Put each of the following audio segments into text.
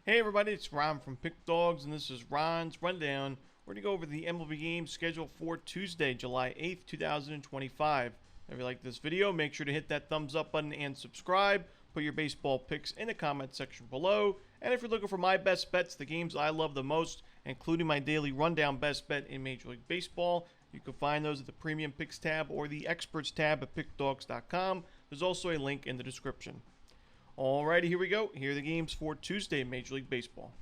Hey everybody, it's Ron from Pick Dawgz, and this is Ron's Rundown. We're going to go over the MLB games scheduled for Tuesday, July 8th, 2025. If you like this video, make sure to hit that thumbs up button and subscribe. Put your baseball picks in the comment section below. And if you're looking for my best bets, the games I love the most, including my daily rundown best bet in Major League Baseball, you can find those at the Premium Picks tab or the Experts tab at pickdawgz.com. There's also a link in the description. Alrighty, here we go. Here are the games for Tuesday, Major League Baseball.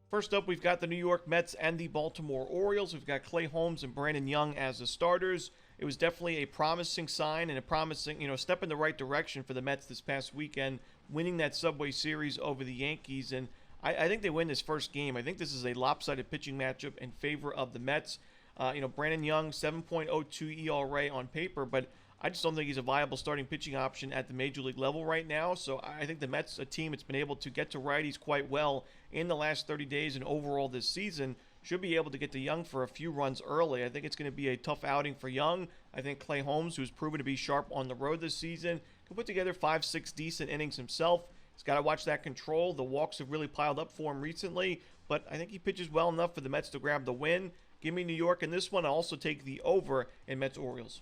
First up, we've got the New York Mets and the Baltimore Orioles. We've got Clay Holmes and Brandon Young as the starters. It was definitely a promising sign and a promising, step in the right direction for the Mets this past weekend, winning that Subway Series over the Yankees. And I think they win this first game. I think this is a lopsided pitching matchup in favor of the Mets. Brandon Young, 7.02 ERA on paper, but I just don't think he's a viable starting pitching option at the major league level right now. So I think the Mets, a team that's been able to get to righties quite well in the last 30 days and overall this season, should be able to get to Young for a few runs early. I think it's going to be a tough outing for Young. I think Clay Holmes, who's proven to be sharp on the road this season, can put together 5-6 decent innings himself. He's got to watch that control. The walks have really piled up for him recently, but I think he pitches well enough for the Mets to grab the win. Give me New York in this one. I'll also take the over in Mets-Orioles.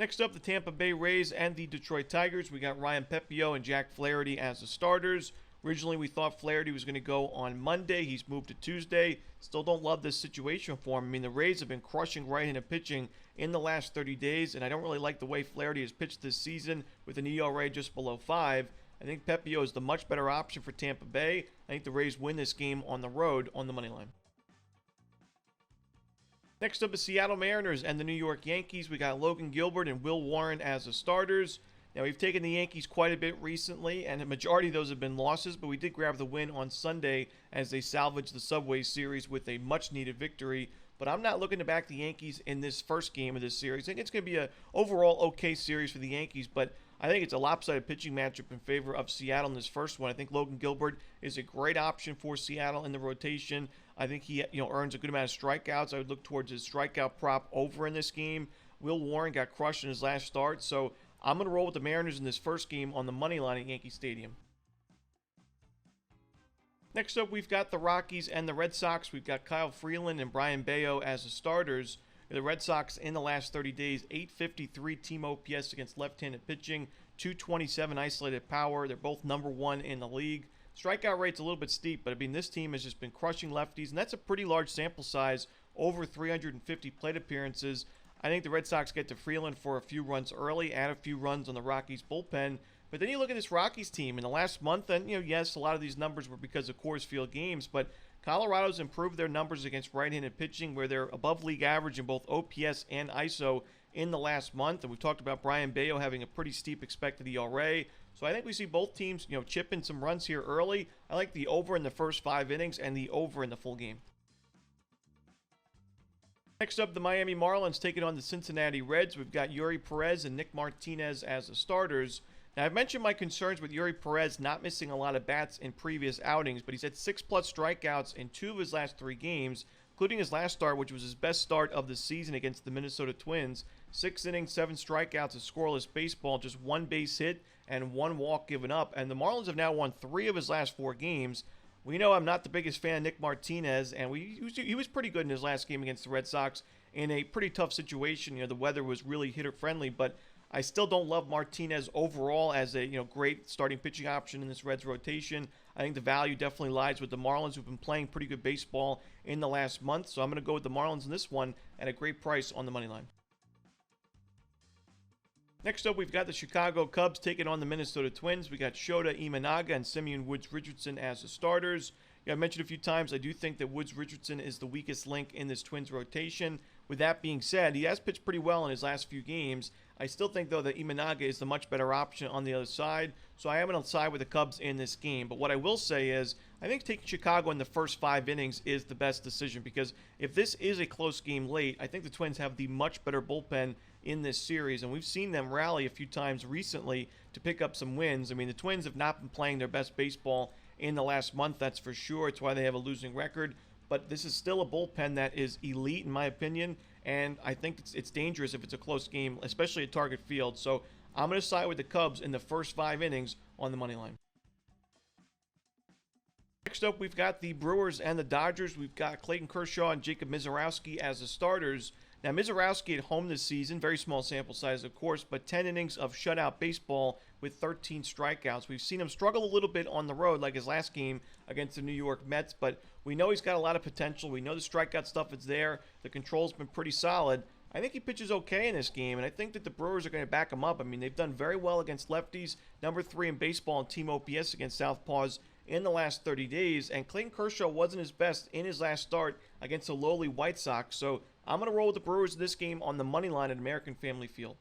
Next up, the Tampa Bay Rays and the Detroit Tigers. We got Ryan Pepiot and Jack Flaherty as the starters. Originally, we thought Flaherty was going to go on Monday. He's moved to Tuesday. Still don't love this situation for him. I mean, the Rays have been crushing right-handed pitching in the last 30 days, and I don't really like the way Flaherty has pitched this season with an ERA just below 5. I think Pepiot is the much better option for Tampa Bay. I think the Rays win this game on the road on the money line. Next up is Seattle Mariners and the New York Yankees. We got Logan Gilbert and Will Warren as the starters. Now, we've taken the Yankees quite a bit recently, and a majority of those have been losses, but we did grab the win on Sunday as they salvaged the Subway Series with a much-needed victory. But I'm not looking to back the Yankees in this first game of this series. I think it's going to be an overall okay series for the Yankees, but I think it's a lopsided pitching matchup in favor of Seattle in this first one. I think Logan Gilbert is a great option for Seattle in the rotation. I think he earns a good amount of strikeouts. I would look towards his strikeout prop over in this game. Will Warren got crushed in his last start, so I'm going to roll with the Mariners in this first game on the money line at Yankee Stadium. Next up, we've got the Rockies and the Red Sox. We've got Kyle Freeland and Brian Bayo as the starters. The Red Sox in the last 30 days, 853 team OPS against left-handed pitching, 227 isolated power. They're both number one in the league. Strikeout rate's a little bit steep, but I mean, this team has just been crushing lefties, and that's a pretty large sample size, over 350 plate appearances. I think the Red Sox get to Freeland for a few runs early, add a few runs on the Rockies bullpen. But then you look at this Rockies team in the last month, and yes, a lot of these numbers were because of Coors Field games, but Colorado's improved their numbers against right-handed pitching, where they're above league average in both OPS and ISO in the last month. And we've talked about Brian Bayo having a pretty steep expected ERA. So I think we see both teams, chipping some runs here early. I like the over in the first 5 innings and the over in the full game. Next up, the Miami Marlins taking on the Cincinnati Reds. We've got Yuri Perez and Nick Martinez as the starters. Now, I've mentioned my concerns with Yuri Perez not missing a lot of bats in previous outings, but he's had 6+ strikeouts in 2 of his last 3 games, including his last start, which was his best start of the season against the Minnesota Twins. 6 innings, 7 strikeouts, a scoreless baseball, just 1 base hit and 1 walk given up. And the Marlins have now won 3 of his last 4 games. We know I'm not the biggest fan of Nick Martinez, and he was pretty good in his last game against the Red Sox in a pretty tough situation. The weather was really hitter-friendly, but I still don't love Martinez overall as a great starting pitching option in this Reds rotation. I think the value definitely lies with the Marlins, who've been playing pretty good baseball in the last month. So I'm going to go with the Marlins in this one at a great price on the money line. Next up, we've got the Chicago Cubs taking on the Minnesota Twins. We got Shota Imanaga and Simeon Woods-Richardson as the starters. I mentioned a few times, I do think that Woods-Richardson is the weakest link in this Twins rotation. With that being said, he has pitched pretty well in his last few games. I still think, though, that Imanaga is the much better option on the other side, so I am going to side with the Cubs in this game. But what I will say is, I think taking Chicago in the first 5 innings is the best decision, because if this is a close game late, I think the Twins have the much better bullpen in this series, and we've seen them rally a few times recently to pick up some wins. I mean, the Twins have not been playing their best baseball in the last month, that's for sure. It's why they have a losing record. But this is still a bullpen that is elite, in my opinion, and I think it's dangerous if it's a close game, especially at Target Field. So I'm going to side with the Cubs in the first 5 innings on the money line. Next up, we've got the Brewers and the Dodgers. We've got Clayton Kershaw and Jacob Misiorowski as the starters. Now, Misiorowski at home this season, very small sample size, of course, but 10 innings of shutout baseball with 13 strikeouts. We've seen him struggle a little bit on the road, like his last game against the New York Mets, but we know he's got a lot of potential. We know the strikeout stuff is there. The control's been pretty solid. I think he pitches okay in this game, and I think that the Brewers are going to back him up. I mean, they've done very well against lefties, number 3 in baseball in team OPS against southpaws in the last 30 days, and Clayton Kershaw wasn't his best in his last start against the lowly White Sox, so I'm going to roll with the Brewers in this game on the money line at American Family Field.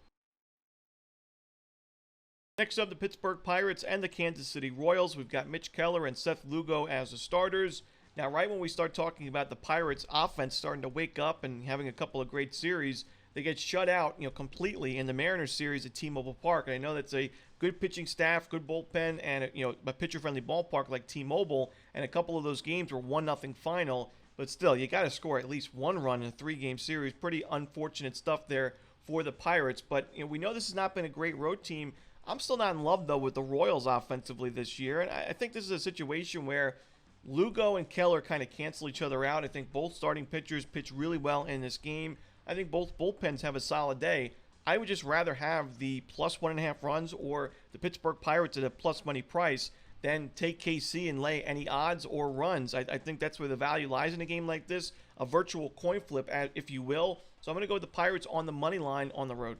Next up, the Pittsburgh Pirates and the Kansas City Royals. We've got Mitch Keller and Seth Lugo as the starters. Now, right when we start talking about the Pirates' offense starting to wake up and having a couple of great series, they get shut out, completely in the Mariners series at T-Mobile Park. And I know that's a good pitching staff, good bullpen, and a pitcher-friendly ballpark like T-Mobile. And a couple of those games were 1-0 final. But still, you got to score at least one run in a 3-game series. Pretty unfortunate stuff there for the Pirates. But we know this has not been a great road team. I'm still not in love, though, with the Royals offensively this year. And I think this is a situation where Lugo and Keller kind of cancel each other out. I think both starting pitchers pitch really well in this game. I think both bullpens have a solid day. I would just rather have the plus 1.5 runs or the Pittsburgh Pirates at a plus money price than take KC and lay any odds or runs. I think that's where the value lies in a game like this, a virtual coin flip, if you will. So I'm going to go with the Pirates on the money line on the road.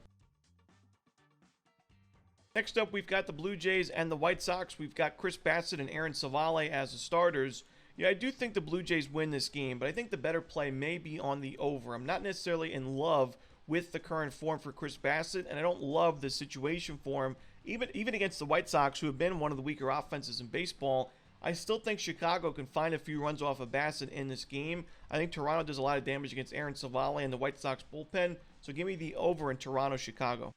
Next up, we've got the Blue Jays and the White Sox. We've got Chris Bassett and Aaron Savale as the starters. Yeah, I do think the Blue Jays win this game, but I think the better play may be on the over. I'm not necessarily in love with the current form for Chris Bassett, and I don't love the situation for him. Even against the White Sox, who have been one of the weaker offenses in baseball, I still think Chicago can find a few runs off of Bassett in this game. I think Toronto does a lot of damage against Aaron Savale and the White Sox bullpen, so give me the over in Toronto-Chicago.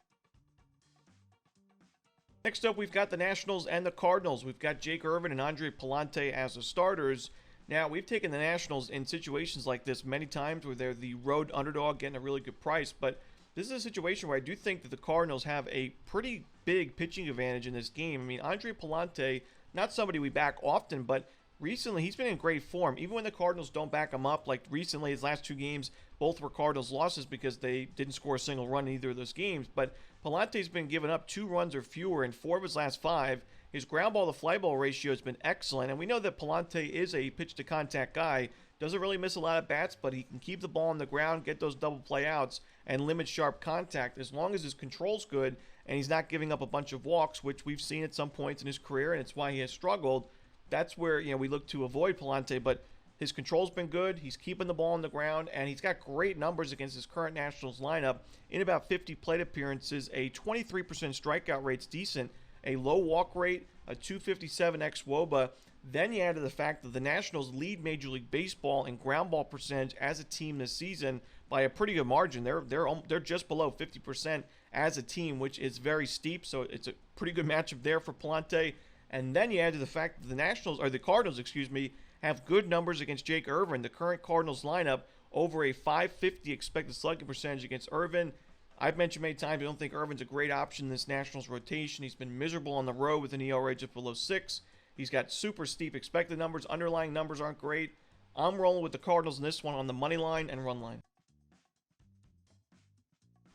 Next up, we've got the Nationals and the Cardinals. We've got Jake Irvin and Andre Pallante as the starters. Now, we've taken the Nationals in situations like this many times where they're the road underdog getting a really good price, but this is a situation where I do think that the Cardinals have a pretty big pitching advantage in this game. I mean, Andre Pallante, not somebody we back often, but recently he's been in great form. Even when the Cardinals don't back him up, like recently his last 2 games, both were Cardinals losses because they didn't score a single run in either of those games. But Pallante's been giving up 2 runs or fewer in 4 of his last 5. His ground ball to fly ball ratio has been excellent, and we know that Pallante is a pitch to contact guy. Doesn't really miss a lot of bats, but he can keep the ball on the ground, get those double play outs, and limit sharp contact as long as his control's good and he's not giving up a bunch of walks, which we've seen at some points in his career, and it's why he has struggled. That's where we look to avoid Pallante, but his control's been good. He's keeping the ball on the ground, and he's got great numbers against his current Nationals lineup. In about 50 plate appearances, a 23% strikeout rate's decent, a low walk rate, a 257 xWOBA. Then you add to the fact that the Nationals lead Major League Baseball in ground ball percentage as a team this season by a pretty good margin. They're just below 50% as a team, which is very steep. So it's a pretty good matchup there for Pallante. And then you add to the fact that the Cardinals, have good numbers against Jake Irvin. The current Cardinals lineup over a 550 expected slugging percentage against Irvin. I've mentioned many times I don't think Irvin's a great option in this Nationals rotation. He's been miserable on the road with an ERA just below 6. He's got super steep expected numbers. Underlying numbers aren't great. I'm rolling with the Cardinals in this one on the money line and run line.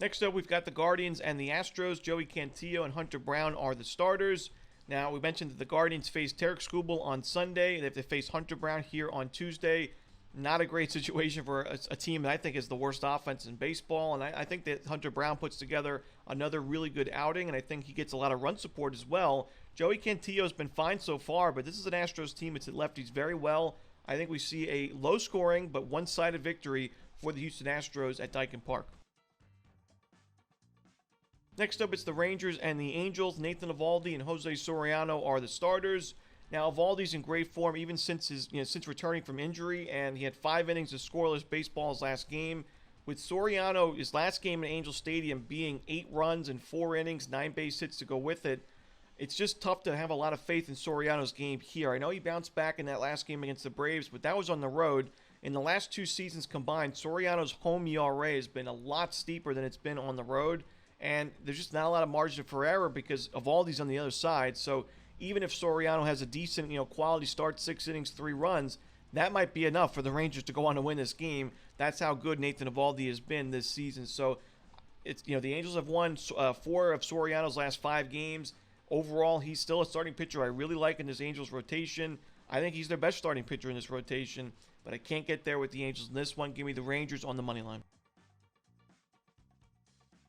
Next up, we've got the Guardians and the Astros. Joey Cantillo and Hunter Brown are the starters. Now, we mentioned that the Guardians faced Tarek Skubal on Sunday. They have to face Hunter Brown here on Tuesday. Not a great situation for a team that I think is the worst offense in baseball. And I think that Hunter Brown puts together another really good outing, and I think he gets a lot of run support as well. Joey Cantillo's been fine so far, but this is an Astros team that's hit lefties very well. I think we see a low-scoring but one-sided victory for the Houston Astros at Daikin Park. Next up, it's the Rangers and the Angels. Nathan Eovaldi and Jose Soriano are the starters. Now, Eovaldi's in great form even since since returning from injury, and he had 5 innings of scoreless baseball his last game. With Soriano, his last game in Angel Stadium being 8 runs and 4 innings, 9 base hits to go with it, it's just tough to have a lot of faith in Soriano's game here. I know he bounced back in that last game against the Braves, but that was on the road. In the last 2 seasons combined, Soriano's home ERA has been a lot steeper than it's been on the road. and there's just not a lot of margin for error because of all these on the other side. So even if Soriano has a decent, quality start, 6 innings, 3 runs, that might be enough for the Rangers to go on to win this game. That's how good Nathan Eovaldi has been this season. So it's the Angels have won 4 of Soriano's last 5 games. Overall, he's still a starting pitcher I really like in this Angels rotation. I think he's their best starting pitcher in this rotation, but I can't get there with the Angels in this one. Give me the Rangers on the money line.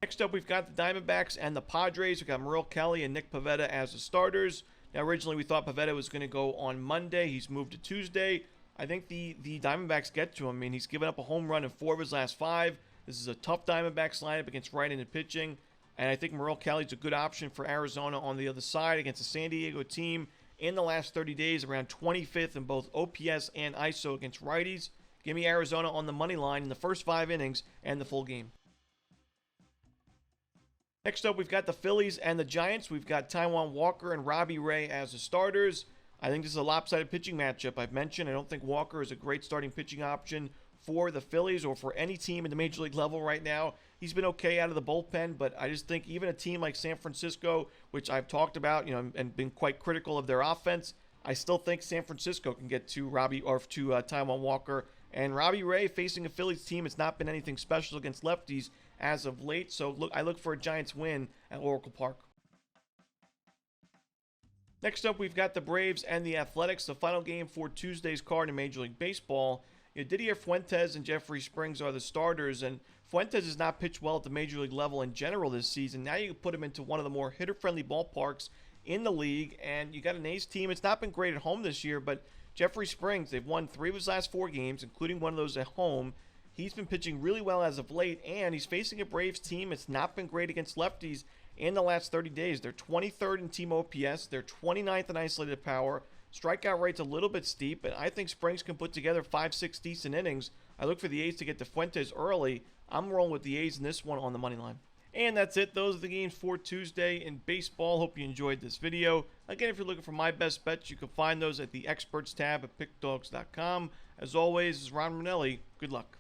Next up, we've got the Diamondbacks and the Padres. We've got Merrill Kelly and Nick Pivetta as the starters. Now, originally, we thought Pivetta was going to go on Monday. He's moved to Tuesday. I think the Diamondbacks get to him. I mean, he's given up a home run in 4 of his last 5. This is a tough Diamondbacks lineup against right-handed pitching. And I think Merrill Kelly's a good option for Arizona on the other side against a San Diego team in the last 30 days, around 25th in both OPS and ISO against righties. Give me Arizona on the money line in the first 5 innings and the full game. Next up, we've got the Phillies and the Giants. We've got Taijuan Walker and Robbie Ray as the starters. I think this is a lopsided pitching matchup. I've mentioned I don't think Walker is a great starting pitching option for the Phillies or for any team in the major league level right now. He's been okay out of the bullpen, but I just think even a team like San Francisco, which I've talked about, and been quite critical of their offense, I still think San Francisco can get to Taijuan Walker. And Robbie Ray facing a Phillies team, it's not been anything special against lefties as of late. So I look for a Giants win at Oracle Park. Next up, we've got the Braves and the Athletics, the final game for Tuesday's card in Major League Baseball. Didier Fuentes and Jeffrey Springs are the starters, and Fuentes has not pitched well at the Major League level in general this season. Now you can put him into one of the more hitter-friendly ballparks in the league, and you got an A's team. It's not been great at home this year, but Jeffrey Springs, they've won 3 of his last 4 games, including one of those at home. He's been pitching really well as of late, and he's facing a Braves team. It's not been great against lefties in the last 30 days. They're 23rd in team OPS. They're 29th in isolated power. Strikeout rate's a little bit steep, but I think Springs can put together 5-6 decent innings. I look for the A's to get to Fuentes early. I'm rolling with the A's in this one on the money line. And that's it. Those are the games for Tuesday in baseball. Hope you enjoyed this video. Again, if you're looking for my best bets, you can find those at the experts tab at pickdawgz.com. As always, this is Ron Romanelli. Good luck.